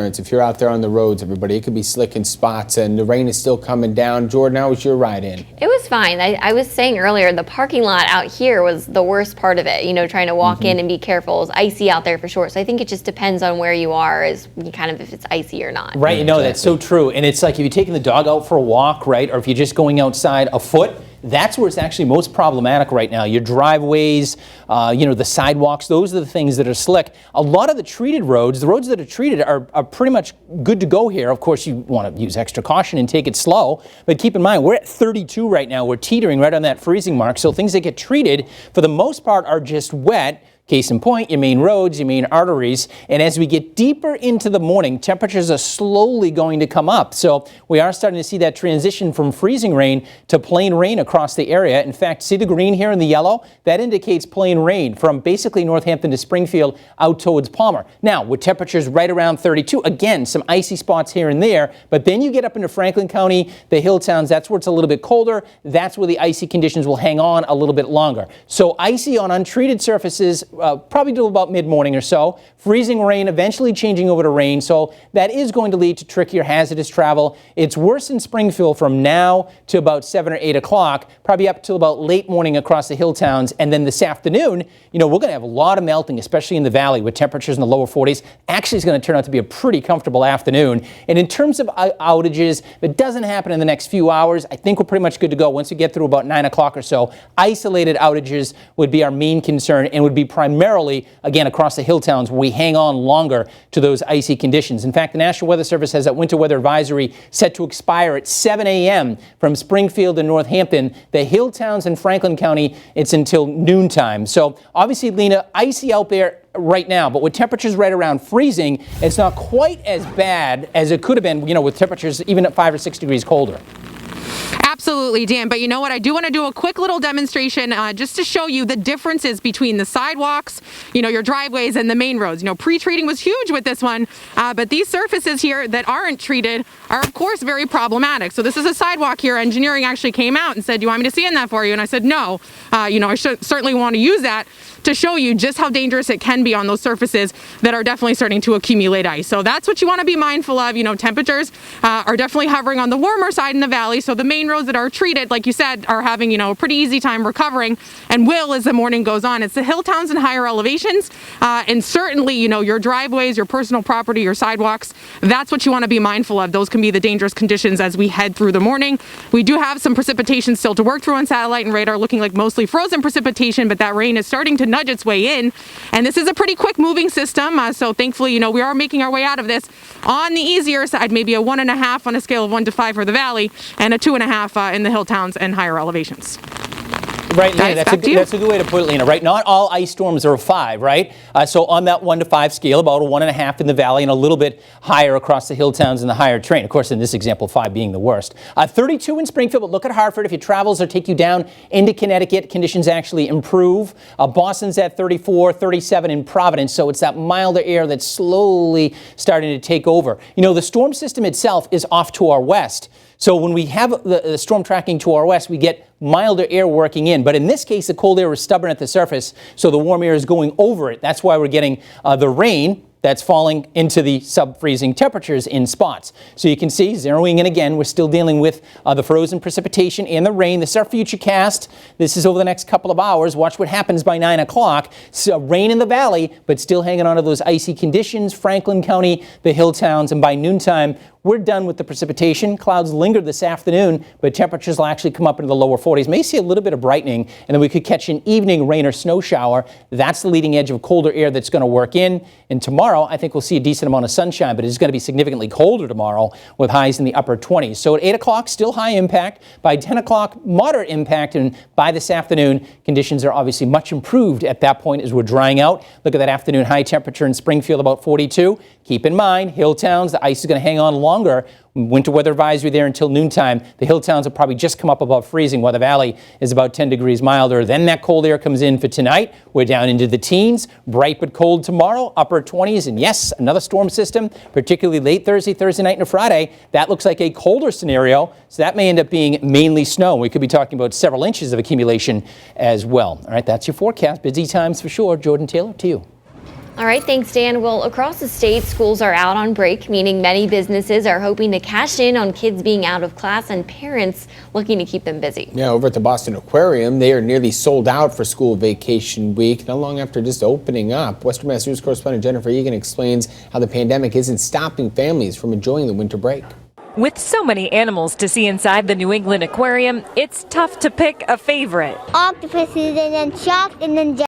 If you're out there on the roads, everybody, it could be slick in spots, and the rain is still coming down. Jordan, how was your ride in? It was fine. I was saying earlier, the parking lot out here was the worst part of it. You know, trying to walk in and be careful. It was icy out there for sure. So I think it just depends on where you are, as kind of if it's icy or not. Right. No, that's so true. And it's like if you're taking the dog out for a walk, right, or if you're just going outside afoot, that's where it's actually most problematic right now. Your driveways, the sidewalks, those are the things that are slick. A lot of the treated roads, the roads that are treated are pretty much good to go here. Of course, you want to use extra caution and take it slow. But keep in mind, we're at 32 right now. We're teetering right on that freezing mark. So things that get treated, for the most part, are just wet. Case in point, your main roads, your main arteries. And as we get deeper into the morning, temperatures are slowly going to come up. So we are starting to see that transition from freezing rain to plain rain across the area. In fact, see the green here and the yellow? That indicates plain rain from basically Northampton to Springfield out towards Palmer. Now, with temperatures right around 32, again, some icy spots here and there. But then you get up into Franklin County, the hill towns, that's where it's a little bit colder. That's where the icy conditions will hang on a little bit longer. So icy on untreated surfaces, probably till about mid-morning or so. Freezing rain, eventually changing over to rain. So that is going to lead to trickier, hazardous travel. It's worse in Springfield from now to about 7 or 8 o'clock, probably up till about late morning across the hill towns. And then this afternoon, we're going to have a lot of melting, especially in the valley with temperatures in the lower 40s. Actually, it's going to turn out to be a pretty comfortable afternoon. And in terms of outages, if it doesn't happen in the next few hours, I think we're pretty much good to go. Once we get through about 9 o'clock or so, isolated outages would be our main concern and would be primarily, again, across the hill towns where we hang on longer to those icy conditions. In fact, the National Weather Service has that winter weather advisory set to expire at 7 a.m. from Springfield to Northampton. The hill towns in Franklin County, it's until noontime. So obviously, Lena, icy out there right now, but with temperatures right around freezing, it's not quite as bad as it could have been, with temperatures even at 5 or 6 degrees colder. Absolutely, Dan. But you know what? I do want to do a quick little demonstration just to show you the differences between the sidewalks, your driveways and the main roads. Pre-treating was huge with this one, but these surfaces here that aren't treated are, of course, very problematic. So this is a sidewalk here. Engineering actually came out and said, "Do you want me to sand that for you?" And I said, "No." I certainly want to use that to show you just how dangerous it can be on those surfaces that are definitely starting to accumulate ice. So that's what you want to be mindful of. Temperatures are definitely hovering on the warmer side in the valley. So the main roads that are treated, like you said, are having, a pretty easy time recovering and will as the morning goes on. It's the hill towns and higher elevations. And certainly, your driveways, your personal property, your sidewalks, that's what you want to be mindful of. Those can be the dangerous conditions as we head through the morning. We do have some precipitation still to work through on satellite and radar, looking like mostly frozen precipitation, but that rain is starting to nudge its way in. And this is a pretty quick moving system. So thankfully, we are making our way out of this on the easier side, maybe a 1.5 on a scale of 1 to 5 for the valley and a 2.5 in the hill towns and higher elevations. Right, Lena, that's a good way to put it, Lena, right? Not all ice storms are a 5, right? So on that 1 to 5 scale, about a 1.5 in the valley and a little bit higher across the hill towns and the higher terrain. Of course, in this example, 5 being the worst. 32 in Springfield, but look at Hartford. If your travels or take you down into Connecticut, conditions actually improve. Boston's at 34, 37 in Providence, so it's that milder air that's slowly starting to take over. The storm system itself is off to our west. So when we have the storm tracking to our west, we get milder air working in. But in this case, the cold air is stubborn at the surface, so the warm air is going over it. That's why we're getting the rain that's falling into the sub-freezing temperatures in spots. So you can see, zeroing in again, we're still dealing with the frozen precipitation and the rain. This is our futurecast. This is over the next couple of hours. Watch what happens by 9 o'clock. So rain in the valley, but still hanging on to those icy conditions. Franklin County, the hill towns, and by noontime, we're done with the precipitation. Clouds linger this afternoon, but temperatures will actually come up into the lower 40s. May see a little bit of brightening, and then we could catch an evening rain or snow shower. That's the leading edge of colder air that's going to work in. And tomorrow, I think we'll see a decent amount of sunshine, but it's going to be significantly colder tomorrow with highs in the upper 20s. So at 8 o'clock, still high impact. By 10 o'clock, moderate impact. And by this afternoon, conditions are obviously much improved at that point as we're drying out. Look at that afternoon high temperature in Springfield, about 42. Keep in mind, hill towns, the ice is going to hang on longer. Winter weather advisory there until noontime. The hill towns will probably just come up above freezing, while the valley is about 10 degrees milder. Then that cold air comes in for tonight. We're down into the teens. Bright but cold tomorrow, upper 20s. And yes, another storm system, particularly late Thursday night into Friday. That looks like a colder scenario. So that may end up being mainly snow. We could be talking about several inches of accumulation as well. All right, that's your forecast. Busy times for sure. Jordan Taylor, to you. All right, thanks, Dan. Well, across the state, schools are out on break, meaning many businesses are hoping to cash in on kids being out of class and parents looking to keep them busy. Yeah, over at the Boston Aquarium, they are nearly sold out for school vacation week, not long after just opening up. Western Mass News correspondent Jennifer Egan explains how the pandemic isn't stopping families from enjoying the winter break. With so many animals to see inside the New England Aquarium, it's tough to pick a favorite. Octopuses and then sharks and then